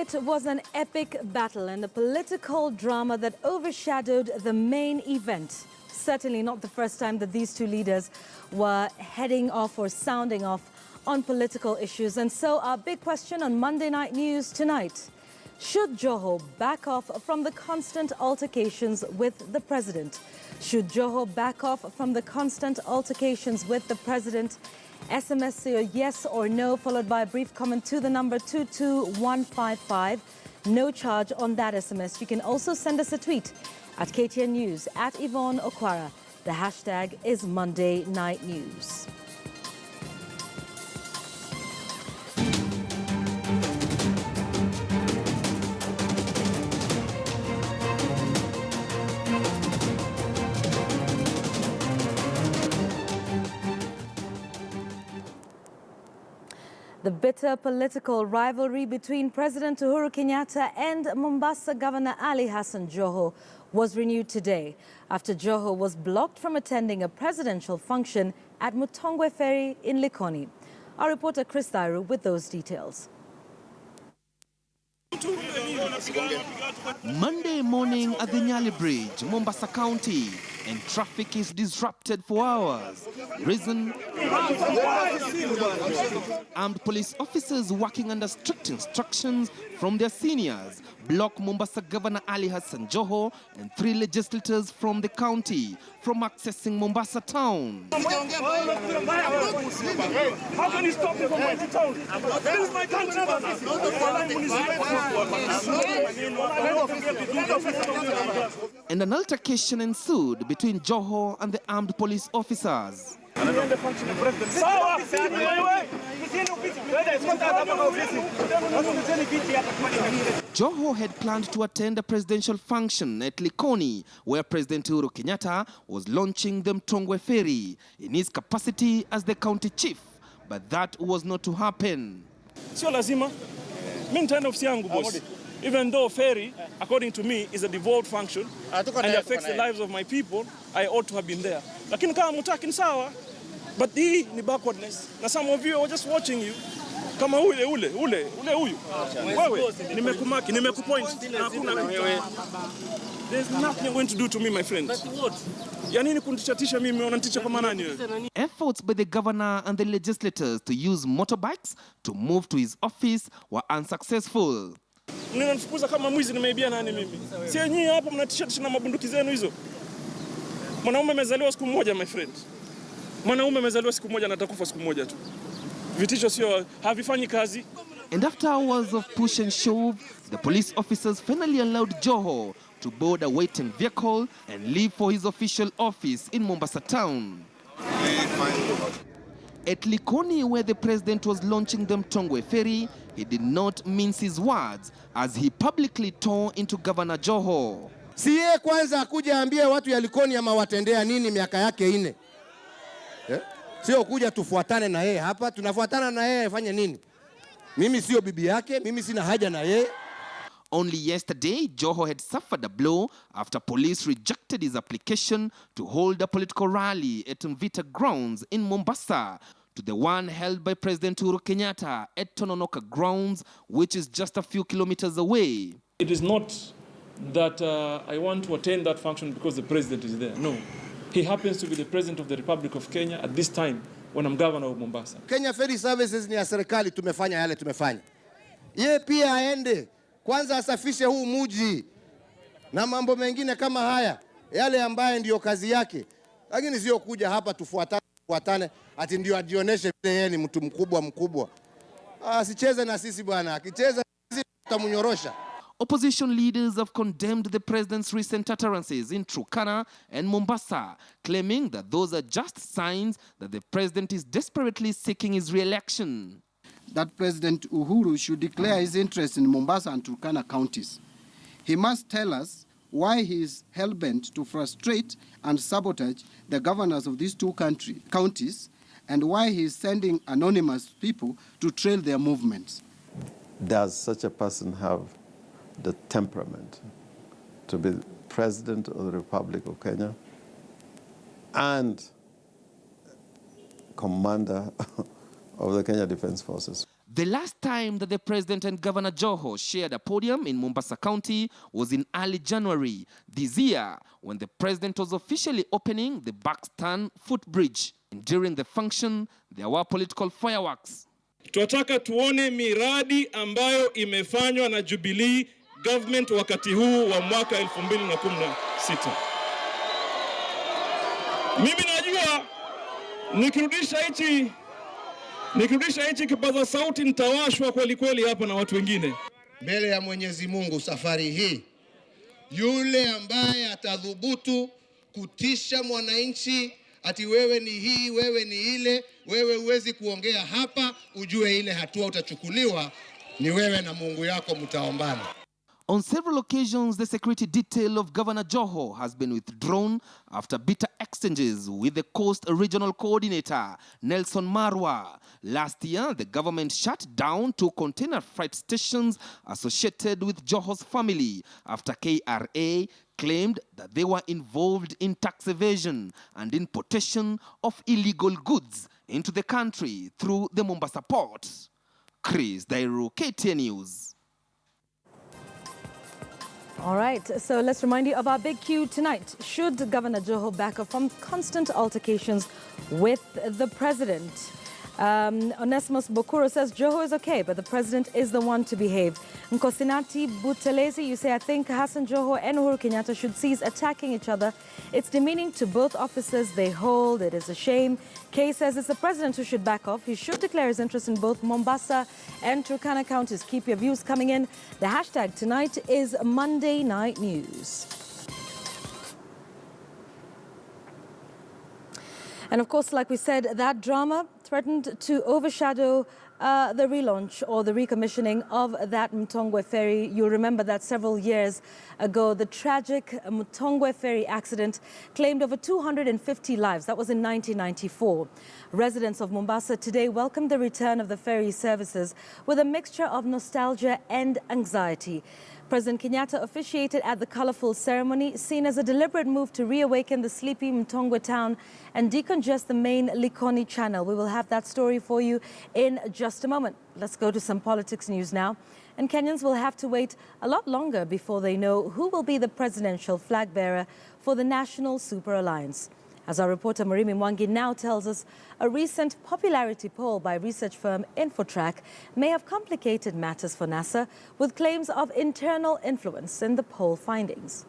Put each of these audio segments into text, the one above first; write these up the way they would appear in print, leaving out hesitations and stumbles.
It was an epic battle and a political drama that overshadowed the main event. Certainly not the first time that these two leaders were heading off or sounding off on political issues. And so our big question on Monday Night News tonight: should Joho back off from the constant altercations with the president? Should Joho back off from the constant altercations with the president? SMS your yes or no, followed by a brief comment to the number 22155. No charge on that SMS. You can also send us a tweet at KTN News, at Yvonne Okwara. The hashtag is Monday Night News. The bitter political rivalry between President Uhuru Kenyatta and Mombasa Governor Ali Hassan Joho was renewed today after Joho was blocked from attending a presidential function at Mutongwe Ferry in Likoni. Our reporter Chris Thairu with those details. Monday morning at the Nyali Bridge, Mombasa County, and traffic is disrupted for hours. Reason? Armed police officers working under strict instructions from their seniors block Mombasa Governor Ali Hassan Joho and 3 legislators from the county from accessing Mombasa town. How can you stop me from going to town? This is my country. And an altercation ensued between Joho and the armed police officers. Joho had planned to attend a presidential function at Likoni, where President Uhuru Kenyatta was launching the Mutongwe Ferry in his capacity as the county chief, but that was not to happen. Sio lazima. Mimi nitaenda ofisi yangu, boss. Even though ferry, according to me, is a devolved function and it affects the lives of my people, I ought to have been there. Lakini kama mutaki ni sawa. But hii ni backwardness. Na some of you are just watching you. Kama ule huyu. Wewe, nimekupoint. There's nothing you're going to do to me, my friend. Ya nini kunitishatisha mimi, unanitisha kama nani wewe? Efforts by the governor and the legislators to use motorbikes to move to his office were unsuccessful. Mnanifukuza kama mwizi, nimeibia nani mimi? Si nyinyi hapo mnatishatisha na mabunduki zenu hizo. Mwanaume amezaliwa siku moja, my friend. Mwanaume amezaliwa siku moja na atakufa siku moja tu. Vitisho sio havifanyi kazi. And after hours of push and shove, the police officers finally allowed Joho to board a waiting vehicle and leave for his official office in Mombasa town. At Likoni, where the president was launching the Mutongwe Ferry, he did not mince his words as he publicly tore into Governor Joho. Si yeye kwanza akuja ambie watu ya Likoni ama watendea nini miaka yake 4. Sio kuja tufuatane na yeye hapa, tunafuatana na yeye afanye nini? Mimi sio bibi yake, mimi sina haja na yeye. Only yesterday, Joho had suffered a blow after police rejected his application to hold a political rally at Mvita grounds in Mombasa to the one held by President Uhuru Kenyatta at Tononoka grounds, which is just a few kilometers away. It is not that I want to attend that function because the president is there. No. He happens to be the president of the Republic of Kenya at this time when I'm governor of Mombasa. Kenya Ferry Services ni ya serikali, tumefanya yale tumefanya. Yeye pia aende kwanza asafishe huu muji na mambo mengine kama haya, yale ambaye ndiyo kazi yake. Lakini sio kuja hapa tufuatane ati ndio adioneshe vile yeye ni mtu mkubwa. Asicheze na sisi bwana, akicheza na sisi tutamnyorosha. Opposition leaders have condemned the president's recent utterances in Turkana and Mombasa, claiming that those are just signs that the president is desperately seeking his re-election. That President Uhuru should declare his interest in Mombasa and Turkana counties. He must tell us why he is hell-bent to frustrate and sabotage the governors of these 2 counties and why he is sending anonymous people to trail their movements. Does such a person have the temperament to be president of the Republic of Kenya and commander of the Kenya Defense Forces? The last time that the president and Governor Joho shared a podium in Mombasa County was in early January this year, when the president was officially opening the Buxton footbridge. And during the function, there were political fireworks. Tunataka tuone miradi ambayo imefanywa na Jubilee government wakati huu wa mwaka 2016. Mimi najua nikirudisha hichi kipaza sauti nitawashwa kweli kweli hapa na watu wengine. Mbele ya Mwenyezi Mungu safari hii, yule ambaye atadhubutu kutisha mwananchi ati wewe ni hii, wewe ni ile, wewe huwezi kuongea hapa, ujue ile hatua utachukuliwa ni wewe na Mungu yako mtaombana. On several occasions, the security detail of Governor Joho has been withdrawn after bitter exchanges with the Coast Regional Coordinator, Nelson Marwa. Last year, the government shut down 2 container freight stations associated with Joho's family after KRA claimed that they were involved in tax evasion and importation of illegal goods into the country through the Mombasa port. Chris Dairu, KTN News. All right, so let's remind you of our big Q tonight. Should Governor Joho back off from constant altercations with the president? Onesimus Bokuro says Joho is okay, but the president is the one to behave. Nkosinati Butelezi, you say, I think Hassan Joho and Uhuru Kenyatta should cease attacking each other. It's demeaning to both offices they hold. It is a shame. Kay says it's the president who should back off. He should declare his interest in both Mombasa and Turkana counties. Keep your views coming in. The hashtag tonight is Monday Night News. And of course, like we said, that drama threatened to overshadow the relaunch or the recommissioning of that Mtongwe ferry. You'll remember that several years ago, the tragic Mtongwe ferry accident claimed over 250 lives. That was in 1994. Residents of Mombasa today welcomed the return of the ferry services with a mixture of nostalgia and anxiety. President Kenyatta officiated at the colourful ceremony, seen as a deliberate move to reawaken the sleepy Mtongwe town and decongest the main Likoni channel. We will have that story for you in just a moment. Let's go to some politics news now. And Kenyans will have to wait a lot longer before they know who will be the presidential flag bearer for the National Super Alliance. As our reporter Marimi Mwangi now tells us, a recent popularity poll by research firm Infotrack may have complicated matters for NASA, with claims of internal influence in the poll findings.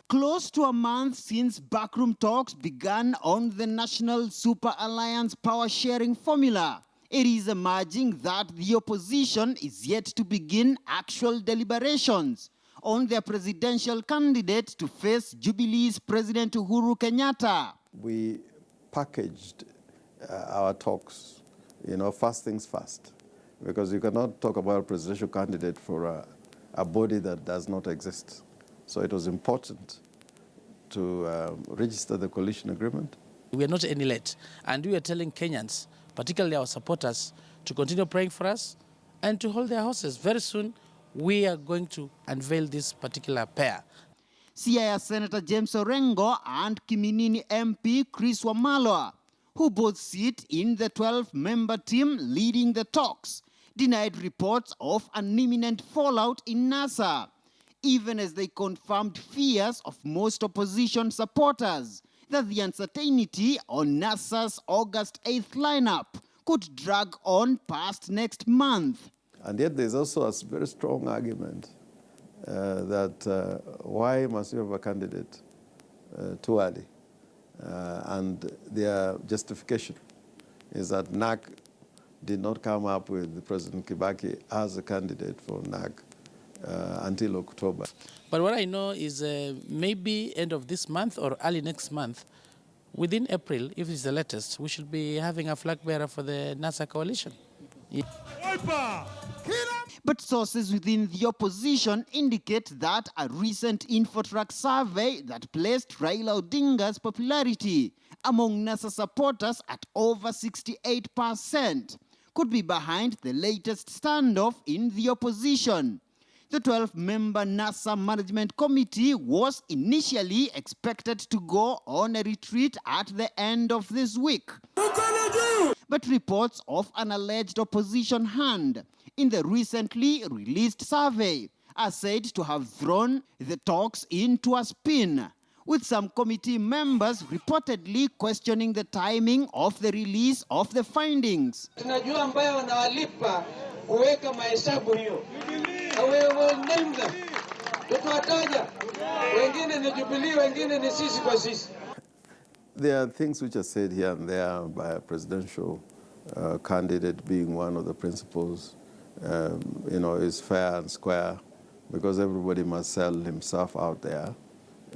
Close to a month since backroom talks began on the National Super Alliance power-sharing formula, it is emerging that the opposition is yet to begin actual deliberations on their presidential candidate to face Jubilee's President Uhuru Kenyatta. We packaged our talks, first things first, because you cannot talk about a presidential candidate for a body that does not exist. So it was important to register the coalition agreement. We are not any late, and we are telling Kenyans, particularly our supporters, to continue praying for us and to hold their horses. Very soon, we are going to unveil this particular pair. Siaya Senator James Orengo and Kiminini MP Chris Wamalwa, who both sit in the 12-member team leading the talks, denied reports of an imminent fallout in NASA, even as they confirmed fears of most opposition supporters that the uncertainty on NASA's August 8th lineup could drag on past next month. And yet there's also a very strong argument that why must you have a candidate too early? And their justification is that NAC did not come up with President Kibaki as a candidate for NAC until October. But what I know is maybe end of this month or early next month, within April, if it's the latest, we should be having a flag bearer for the NASA coalition. Yeah. But sources within the opposition indicate that a recent Infotrack survey that placed Raila Odinga's popularity among NASA supporters at over 68% could be behind the latest standoff in the opposition. The 12-member NASA Management Committee was initially expected to go on a retreat at the end of this week. but reports of an alleged opposition hand in the recently released survey are said to have thrown the talks into a spin, with some committee members reportedly questioning the timing of the release of the findings. Tunajua ambayo wanawalipa kuweka mahesabu hiyo. We will name them. Tutawataja. Wengine ni Jubilee, wengine ni sisi kwa sisi. There are things which are said here and there by a presidential candidate being one of the principles, you know, is fair and square because everybody must sell himself out there,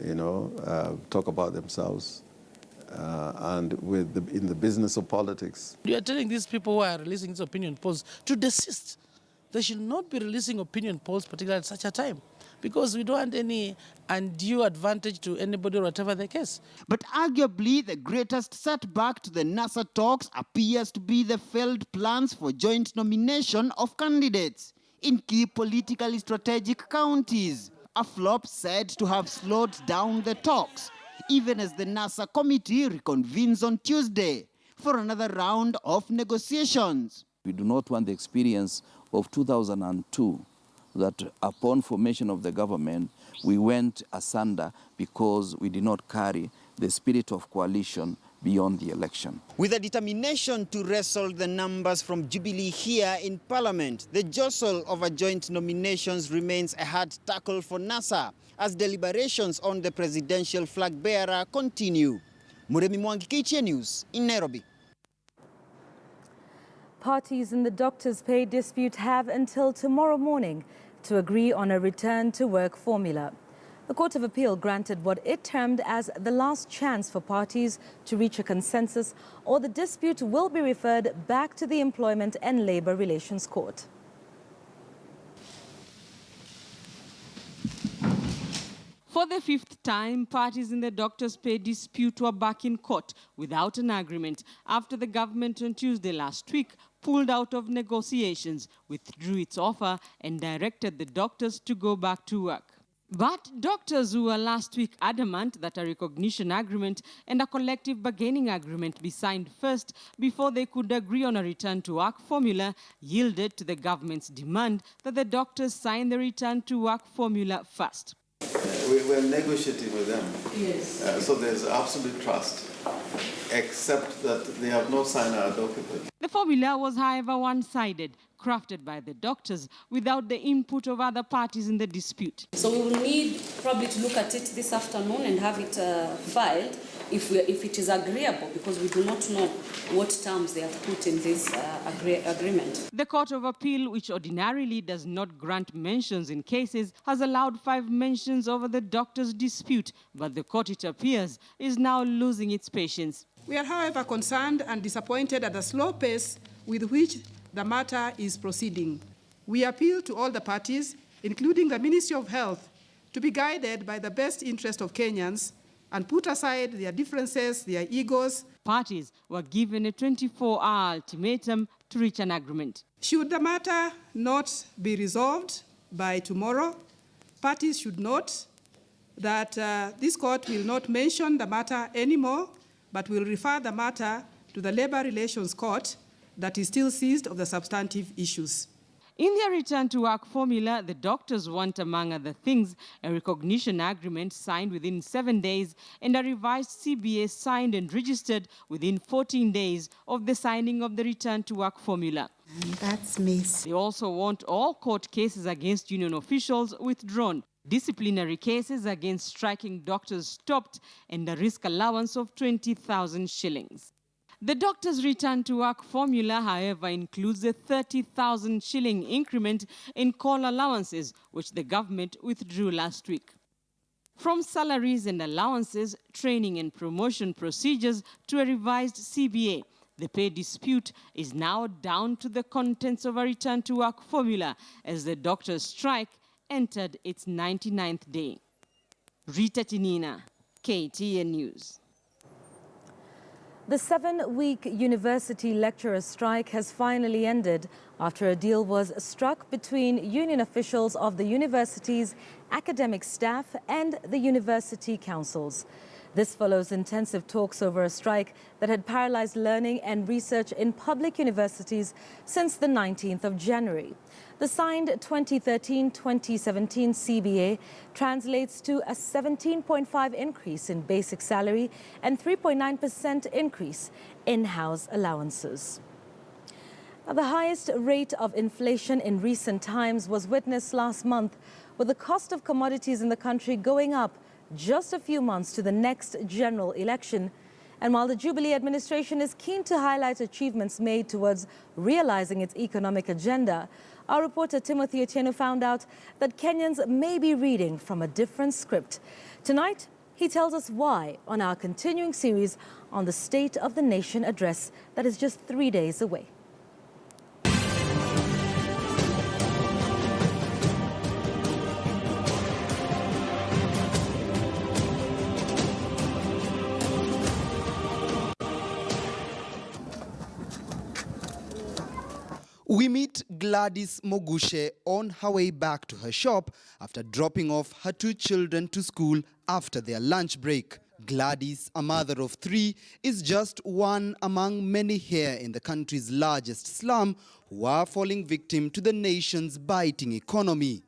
you know, talk about themselves. And in the business of politics. You are telling these people who are releasing these opinion polls to desist. They should not be releasing opinion polls, particularly at such a time, because we don't want any undue advantage to anybody or whatever the case. But arguably, the greatest setback to the NASA talks appears to be the failed plans for joint nomination of candidates in key politically strategic counties, a flop said to have slowed down the talks, even as the NASA committee reconvenes on Tuesday for another round of negotiations. We do not want the experience of 2002, that upon formation of the government, we went asunder because we did not carry the spirit of coalition beyond the election. With a determination to wrestle the numbers from Jubilee here in Parliament, the jostle over joint nominations remains a hard tackle for NASA as deliberations on the presidential flag bearer continue. Muremi Mwangi, KTN News in Nairobi. Parties in the doctors' pay dispute have until tomorrow morning to agree on a return-to-work formula. The Court of Appeal granted what it termed as the last chance for parties to reach a consensus, or the dispute will be referred back to the Employment and Labour Relations Court. For the fifth time, parties in the doctors' pay dispute were back in court without an agreement after the government on Tuesday last week pulled out of negotiations, withdrew its offer and directed the doctors to go back to work. But doctors who were last week adamant that a recognition agreement and a collective bargaining agreement be signed first before they could agree on a return-to-work formula yielded to the government's demand that the doctors sign the return-to-work formula first. We're negotiating with them. Yes. So there's absolute trust, except that they have not signed our document. The formula was, however, one-sided, crafted by the doctors without the input of other parties in the dispute. So we will need probably to look at it this afternoon and have it filed if it is agreeable, because we do not know what terms they have put in this agreement. The Court of Appeal, which ordinarily does not grant mentions in cases, has allowed 5 mentions over the doctors' dispute, but the court, it appears, is now losing its patience. We are, however, concerned and disappointed at the slow pace with which the matter is proceeding. We appeal to all the parties, including the Ministry of Health, to be guided by the best interest of Kenyans and put aside their differences, their egos. Parties were given a 24-hour ultimatum to reach an agreement. Should the matter not be resolved by tomorrow, parties should note that this court will not mention the matter anymore, but will refer the matter to the Labour Relations Court that is still seized of the substantive issues. In their return-to-work formula, the doctors want, among other things, a recognition agreement signed within 7 days and a revised CBA signed and registered within 14 days of the signing of the return-to-work formula. And that's missed. They also want all court cases against union officials withdrawn, disciplinary cases against striking doctors stopped, and a risk allowance of 20,000 shillings. The doctors' return-to-work formula, however, includes a 30,000 shilling increment in call allowances, which the government withdrew last week. From salaries and allowances, training and promotion procedures to a revised CBA, the pay dispute is now down to the contents of a return-to-work formula as the doctors' strike entered its 99th day. Rita Tinina, KTN News. The 7-week university lecturer strike has finally ended after a deal was struck between union officials of the university's academic staff and the university councils. This follows intensive talks over a strike that had paralyzed learning and research in public universities since the 19th of January. The signed 2013-2017 CBA translates to a 17.5% increase in basic salary and 3.9% increase in house allowances. Now, the highest rate of inflation in recent times was witnessed last month, with the cost of commodities in the country going up just a few months to the next general election. And while the Jubilee administration is keen to highlight achievements made towards realizing its economic agenda, our reporter Timothy Otieno found out that Kenyans may be reading from a different script. Tonight, he tells us why on our continuing series on the State of the Nation address that is just 3 days away. We meet Gladys Mogushe on her way back to her shop after dropping off her 2 children to school after their lunch break. Gladys, a mother of 3, is just one among many here in the country's largest slum who are falling victim to the nation's biting economy.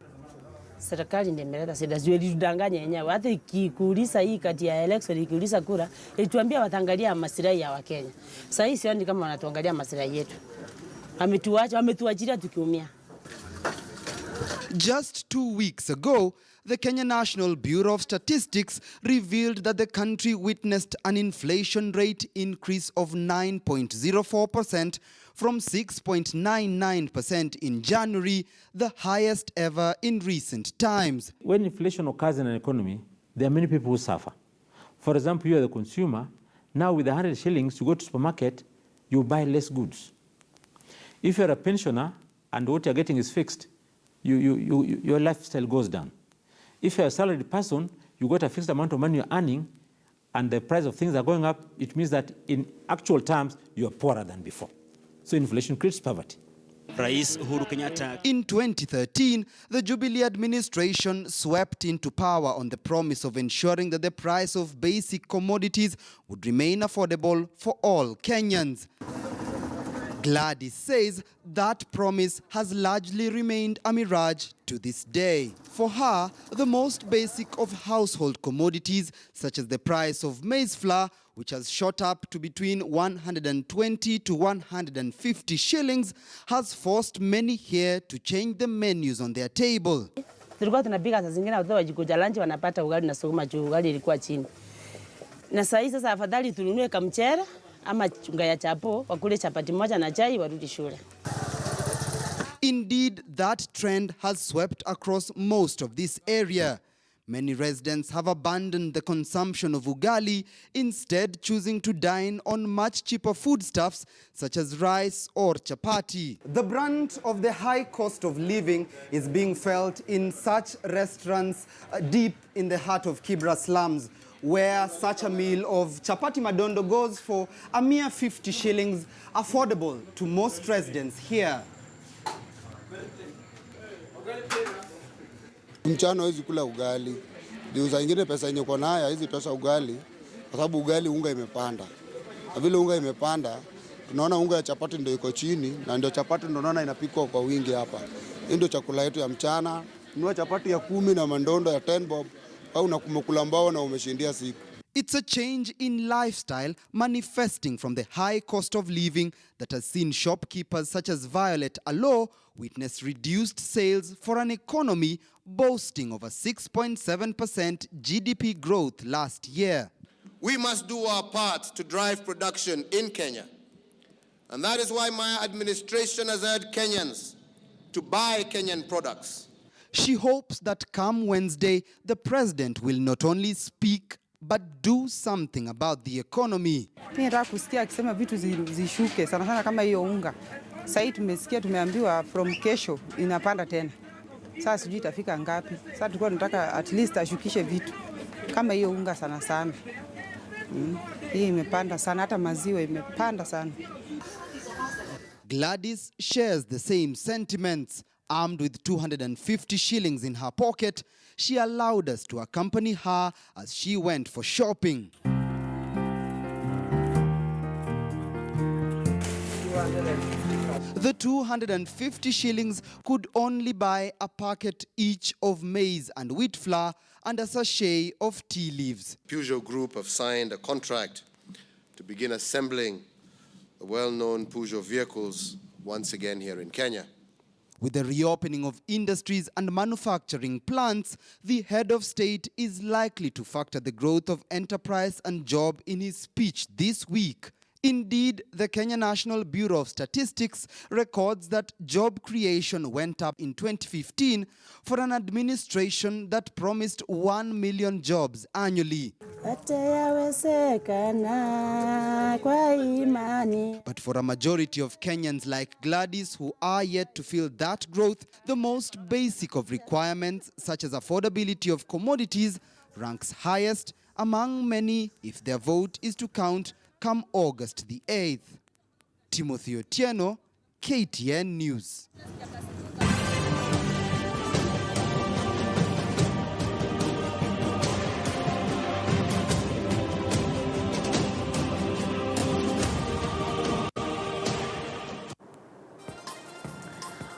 Serikali ndio imeleta shida, sio ilidanganya yenyewe. Hata ikikuuliza hii kati ya election ikiuliza kura, ilituambia wataangalia maslahi ya Wakenya. Sasa hii sioni kama wanatuangalia maslahi yetu. Ametuachilia tukiumia. Just 2 weeks ago, the Kenya National Bureau of Statistics revealed that the country witnessed an inflation rate increase of 9.04% from 6.99% in January, the highest ever in recent times. When inflation occurs in an economy, there are many people who suffer. For example, you are the consumer. Now with 100 shillings, you go to supermarket, you buy less goods. If you're a pensioner and what you're getting is fixed, your lifestyle goes down. If you're a salaried person, you got a fixed amount of money you're earning and the price of things are going up, it means that in actual terms, you're poorer than before. So inflation creates poverty. In 2013, the Jubilee administration swept into power on the promise of ensuring that the price of basic commodities would remain affordable for all Kenyans. Gladys says that promise has largely remained a mirage to this day. For her, the most basic of household commodities, such as the price of maize flour, which has shot up to between 120 to 150 shillings, has forced many here to change the menus on their table. Tulikuwa tunapika saa zingine watoto wajikuja lunch wanapata ugali na sukuma juu ugali ilikuwa chini. Na sasa afadhali tununue kamchera ama chunga ya chapo wakule chapati moja na chai warudi shule. Indeed, that trend has swept across most of this area. Many residents have abandoned the consumption of ugali, instead choosing to dine on much cheaper foodstuffs such as rice or chapati. The brunt of the high cost of living is being felt in such restaurants deep in the heart of Kibra slums, where such a meal of chapati madondo goes for a mere 50 shillings, affordable to most residents here. Mchana hizi kula ugali. Ndio saa nyingine pesa yenye uko nayo hizi tosha ugali kwa sababu ugali unga imepanda. Na vile unga imepanda, tunaona unga ya chapati ndio iko chini na ndio chapati ndio naona inapikwa kwa wingi hapa. Hii ndio chakula yetu ya mchana. Nunua chapati ya 10 na mandondo ya 10 bob au na kumekula mbao na umeshindia siku. It's a change in lifestyle manifesting from the high cost of living that has seen shopkeepers such as Violet Alo witness reduced sales for an economy boasting of a 6.7% GDP growth last year. We must do our part to drive production in Kenya. And that is why my administration has urged Kenyans to buy Kenyan products. She hopes that come Wednesday, the president will not only speak but do something about the economy. Mimi nataka kusikia akisema vitu zishuke sana sana kama hiyo unga. Sasa tumesikia tumeambiwa from kesho inapanda tena. Sasa sijui itafika ngapi. Sasa tulikuwa tunataka at least ashukishe vitu kama hiyo unga sana sana. Hii imepanda sana, hata maziwa imepanda sana. Gladys shares the same sentiments. Armed with 250 shillings in her pocket, she allowed us to accompany her as she went for shopping. The 250 shillings could only buy a packet each of maize and wheat flour and a sachet of tea leaves. Peugeot Group have signed a contract to begin assembling the well-known Peugeot vehicles once again here in Kenya. With the reopening of industries and manufacturing plants, the head of state is likely to factor the growth of enterprise and job in his speech this week. Indeed, the Kenya National Bureau of Statistics records that job creation went up in 2015 for an administration that promised 1 million jobs annually. But for a majority of Kenyans like Gladys who are yet to feel that growth, the most basic of requirements, such as affordability of commodities, ranks highest among many if their vote is to count come August the 8th. Timothy Otieno, KTN News.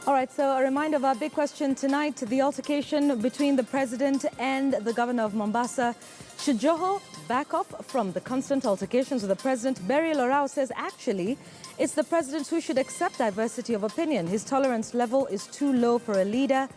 All right, so a reminder of our big question tonight, the altercation between the president and the governor of Mombasa. Should Joho back off from the constant altercations with the president? Barry Lorao says actually it's the president who should accept diversity of opinion. His tolerance level is too low for a leader.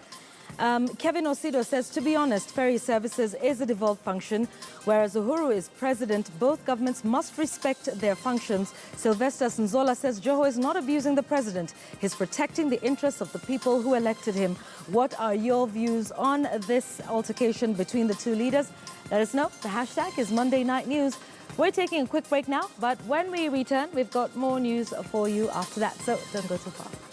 Kevin Osido says, to be honest, ferry services is a devolved function, whereas Uhuru is president. Both governments must respect their functions. Sylvester Nzola says Joho is not abusing the president. He's protecting the interests of the people who elected him. What are your views on this altercation between the two leaders? Let us know. The hashtag is Monday Night News. We're taking a quick break now, but when we return, we've got more news for you after that, so don't go too far.